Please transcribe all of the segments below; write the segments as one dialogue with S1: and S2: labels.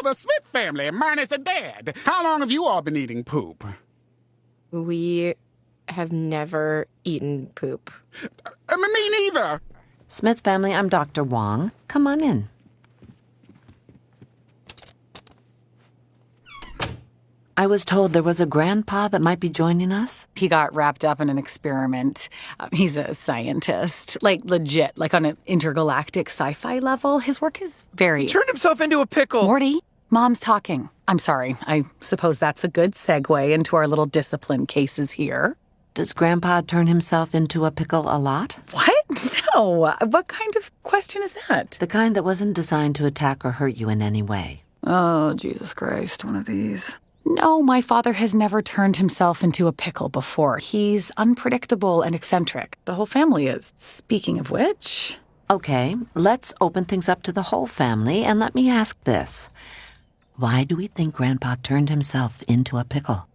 S1: the Smith family, minus the dad. How long have you all been eating poop?
S2: We have never eaten poop.
S1: Me neither.
S3: Smith family, I'm Dr. Wong. Come on in. I was told there was a grandpa that might be joining us.
S4: He got wrapped up in an experiment. He's a scientist, like legit, like on an intergalactic sci-fi level. His work is very...
S5: He turned himself into a pickle.
S4: Morty, Mom's talking. I'm sorry. I suppose that's a good segue into our little discipline cases here.
S3: Does Grandpa turn himself into a pickle a lot?
S4: What? No. What kind of question is that?
S3: The kind that wasn't designed to attack or hurt you in any way.
S4: Oh, Jesus Christ, one of these. No, my father has never turned himself into a pickle before. He's unpredictable and eccentric. The whole family is. Speaking of which...
S3: Okay, let's open things up to the whole family, and let me ask this. Why do we think Grandpa turned himself into a pickle?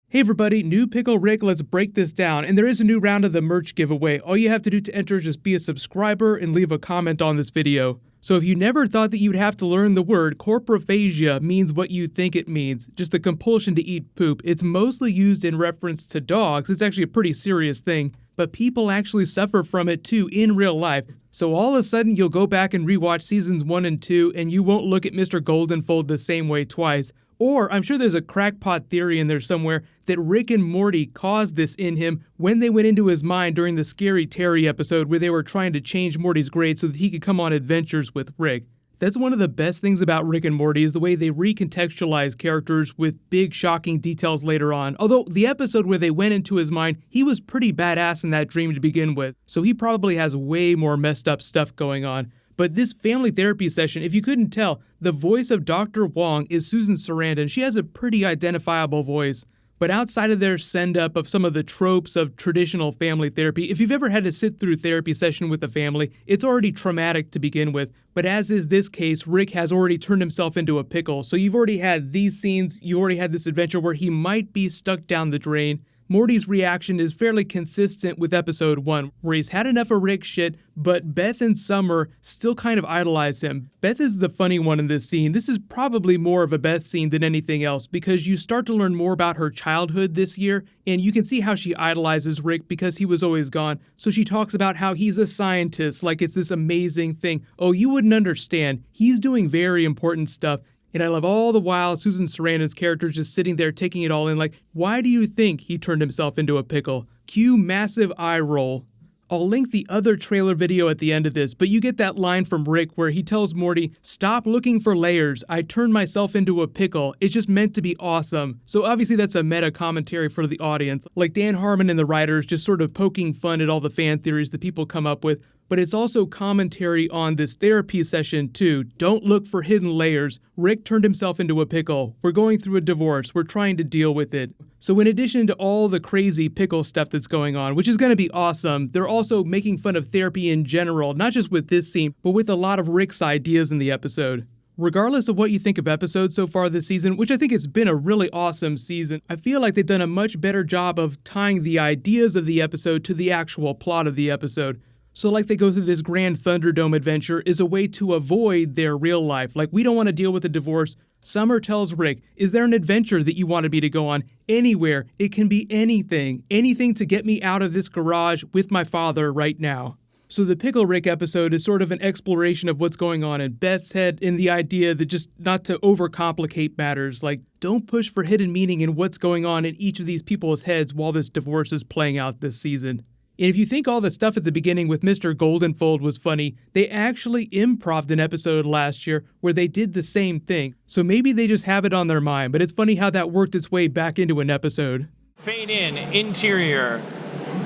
S6: Hey everybody, new Pickle Rick, let's break this down. And there is a new round of the merch giveaway. All you have to do to enter is just be a subscriber and leave a comment on this video. So if you never thought that you'd have to learn the word, corporophagia means what you think it means, just the compulsion to eat poop. It's mostly used in reference to dogs. It's actually a pretty serious thing, but people actually suffer from it too in real life. So all of a sudden you'll go back and rewatch seasons 1 and 2 and you won't look at Mr. Goldenfold the same way twice. Or I'm sure there's a crackpot theory in there somewhere that Rick and Morty caused this in him when they went into his mind during the Scary Terry episode where they were trying to change Morty's grade so that he could come on adventures with Rick. That's one of the best things about Rick and Morty is the way they recontextualize characters with big shocking details later on. Although the episode where they went into his mind, he was pretty badass in that dream to begin with, so he probably has way more messed up stuff going on. But this family therapy session, if you couldn't tell, the voice of Dr. Wong is Susan Sarandon. She has a pretty identifiable voice. But outside of their send-up of some of the tropes of traditional family therapy, if you've ever had to sit through therapy session with a family, it's already traumatic to begin with. But as is this case, Rick has already turned himself into a pickle. So you've already had these scenes, you already had this adventure where he might be stuck down the drain. Morty's reaction is fairly consistent with episode 1, where he's had enough of Rick's shit, but Beth and Summer still kind of idolize him. Beth is the funny one in this scene. This is probably more of a Beth scene than anything else, because you start to learn more about her childhood this year, and you can see how she idolizes Rick because he was always gone. So she talks about how he's a scientist, like it's this amazing thing. Oh, you wouldn't understand. He's doing very important stuff. And I love all the while Susan Sarandon's character just sitting there taking it all in like, why do you think he turned himself into a pickle? Cue massive eye roll. I'll link the other trailer video at the end of this, but you get that line from Rick where he tells Morty, stop looking for layers, I turned myself into a pickle, it's just meant to be awesome. So obviously that's a meta commentary for the audience, like Dan Harmon and the writers just sort of poking fun at all the fan theories that people come up with. But it's also commentary on this therapy session too. Don't look for hidden layers. Rick turned himself into a pickle. We're going through a divorce. We're trying to deal with it. So in addition to all the crazy pickle stuff that's going on, which is going to be awesome, they're also making fun of therapy in general, not just with this scene, but with a lot of Rick's ideas in the episode. Regardless of what you think of episodes so far this season, which I think it's been a really awesome season, I feel like they've done a much better job of tying the ideas of the episode to the actual plot of the episode. So like they go through this grand Thunderdome adventure is a way to avoid their real life. Like we don't want to deal with a divorce. Summer tells Rick, is there an adventure that you wanted me to go on? Anywhere. It can be anything. Anything to get me out of this garage with my father right now. So the Pickle Rick episode is sort of an exploration of what's going on in Beth's head and the idea that just not to overcomplicate matters. Like don't push for hidden meaning in what's going on in each of these people's heads while this divorce is playing out this season. And if you think all the stuff at the beginning with Mr. Goldenfold was funny, they actually improv'd an episode last year where they did the same thing. So maybe they just have it on their mind, but it's funny how that worked its way back into an episode.
S7: Fade in, interior,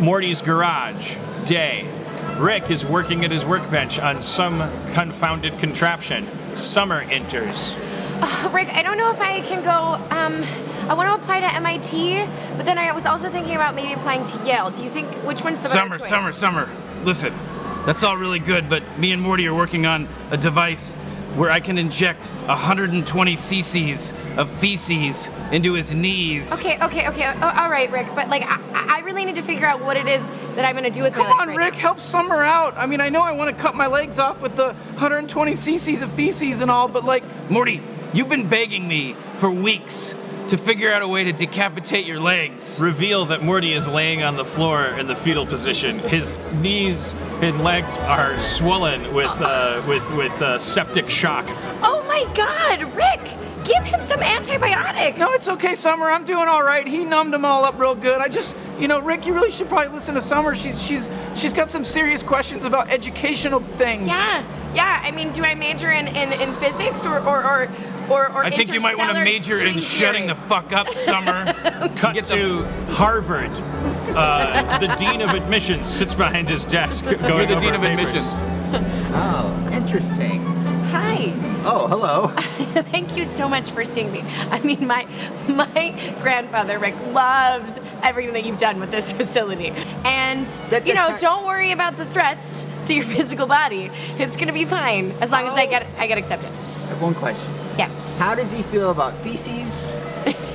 S7: Morty's garage, day. Rick is working at his workbench on some confounded contraption. Summer enters.
S2: Rick, I don't know if I can go, I want to apply to MIT, but then I was also thinking about maybe applying to Yale. Do you think, which one's the better choice?
S7: Summer. Listen, that's all really good, but me and Morty are working on a device where I can inject 120 cc's of feces
S5: into his knees.
S2: Okay. All right, Rick. But like, I really need to figure out what it is that I'm gonna do with
S5: Come
S2: my legs
S5: on,
S2: right
S5: Rick,
S2: now.
S5: help Summer out. I mean, I know I want to cut my legs off with the 120 cc's of feces and all, but like, Morty, you've been begging me for weeks to figure out a way to decapitate your legs.
S7: Reveal that Morty is laying on the floor in the fetal position. His knees and legs are swollen with septic shock.
S2: Oh my God, Rick! Give him some antibiotics.
S5: No, it's okay, Summer. I'm doing all right. He numbed them all up real good. I just, Rick, you really should probably listen to Summer. She's got some serious questions about educational things.
S2: Yeah. I mean, do I major in physics or
S5: I think you might want to major in shutting the fuck up, Summer.
S7: Cut to Harvard. The dean of admissions sits behind his desk going
S5: You're the
S7: over
S5: dean of
S7: papers.
S5: admissions.
S8: Oh, interesting.
S2: Hi.
S8: Oh, hello.
S2: Thank you so much for seeing me. I mean, my grandfather, Rick, loves everything that you've done with this facility. And, don't worry about the threats to your physical body. It's going to be fine as long as I get accepted.
S8: I have one question.
S2: Yes.
S8: How does he feel about feces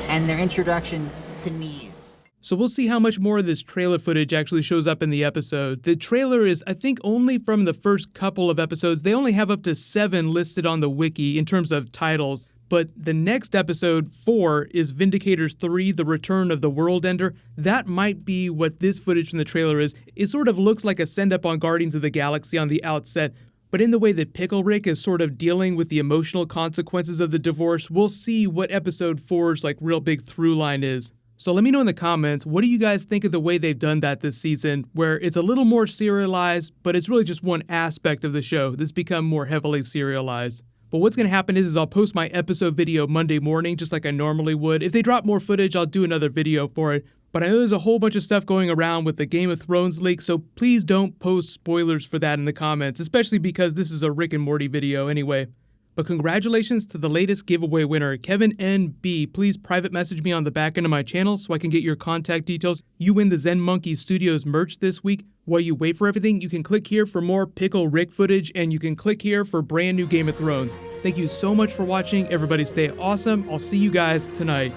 S8: and their introduction to knees?
S6: So we'll see how much more of this trailer footage actually shows up in the episode. The trailer is, I think, only from the first couple of episodes. They only have up to 7 listed on the wiki in terms of titles. But the next episode, 4, is Vindicators 3, The Return of the World Ender. That might be what this footage from the trailer is. It sort of looks like a send-up on Guardians of the Galaxy on the outset. But in the way that Pickle Rick is sort of dealing with the emotional consequences of the divorce, we'll see what episode 4's like real big through line is. So let me know in the comments, what do you guys think of the way they've done that this season, where it's a little more serialized, but it's really just one aspect of the show that's become more heavily serialized. But what's going to happen is I'll post my episode video Monday morning, just like I normally would. If they drop more footage, I'll do another video for it. But I know there's a whole bunch of stuff going around with the Game of Thrones leak, so please don't post spoilers for that in the comments, especially because this is a Rick and Morty video anyway. But congratulations to the latest giveaway winner, Kevin N.B. Please private message me on the back end of my channel so I can get your contact details. You win the Zen Monkey Studios merch this week. While you wait for everything, you can click here for more Pickle Rick footage, and you can click here for brand new Game of Thrones. Thank you so much for watching. Everybody stay awesome. I'll see you guys tonight.